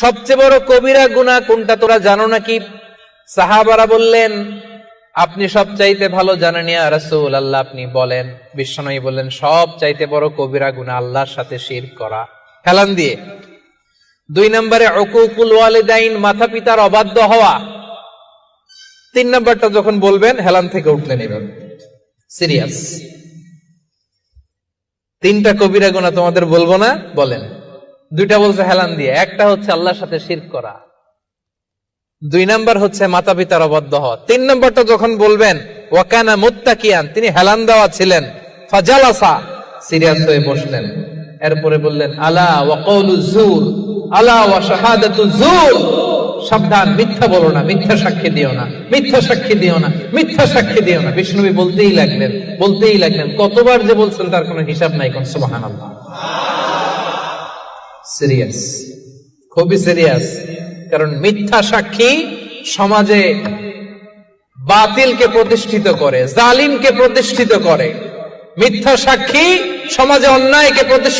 সবচেয়ে বড় কবিরা গুনাহ কোনটা তোরা জানো নাকি? সাহাবারা বললেন, আপনি সবচাইতে ভালো জানেন ইয়া রাসূলুল্লাহ, আপনি বলেন। বিশ্বনবী বললেন, সবচাইতে বড় কবিরা গুনাহ আল্লাহর সাথে শিরক করা। হেলান দিয়ে। 2 নম্বরে উকুকুল ওয়ালিদাইন, মাতা পিতার অবাধ্য হওয়া। 3 নম্বরটা যখন বলবেন হেলান থেকে উঠলেন এভাবে, সিরিয়াস। 3টা কবিরা গুনাহ তোমাদের বলবো না, বলেন। 2টা বলছে হেলান দিয়ে, একটা হচ্ছে আল্লাহর সাথে শিরক করা, 2 নাম্বার হচ্ছে মাতা পিতার অবাধ্য হওয়া। 3 নম্বরটা যখন বলবেন, ওয়াকানা মুত্তাকিয়ান, তিনি হেলান দেওয়া ছিলেন, ফাজালাসা, সিরিয়াস হয়ে বসলেন। এরপরে বললেন, আলা ওয়া কওলু যুর, আলা ওয়া শাহাদাতু যুর, সাবধান, মিথ্যা বলো না, মিথ্যা সাক্ষী দিও না, মিথ্যা সাক্ষী দিও না, মিথ্যা সাক্ষী দিও না। বিষ্ণুবী বলতেই লাগলেন, কতবার যে বলছেন তার কোনো হিসাব নাই। কোন সুবহানাল্লাহ। সিরিয়াস, খুবই সিরিয়াস। কারণ মিথ্যা সাক্ষী সমাজে বাতিলকে প্রতিষ্ঠিত করে, জালিমকে প্রতিষ্ঠিত করে। মিথ্যা সাক্ষী সমাজে অন্যায়কে প্রতিষ্ঠিত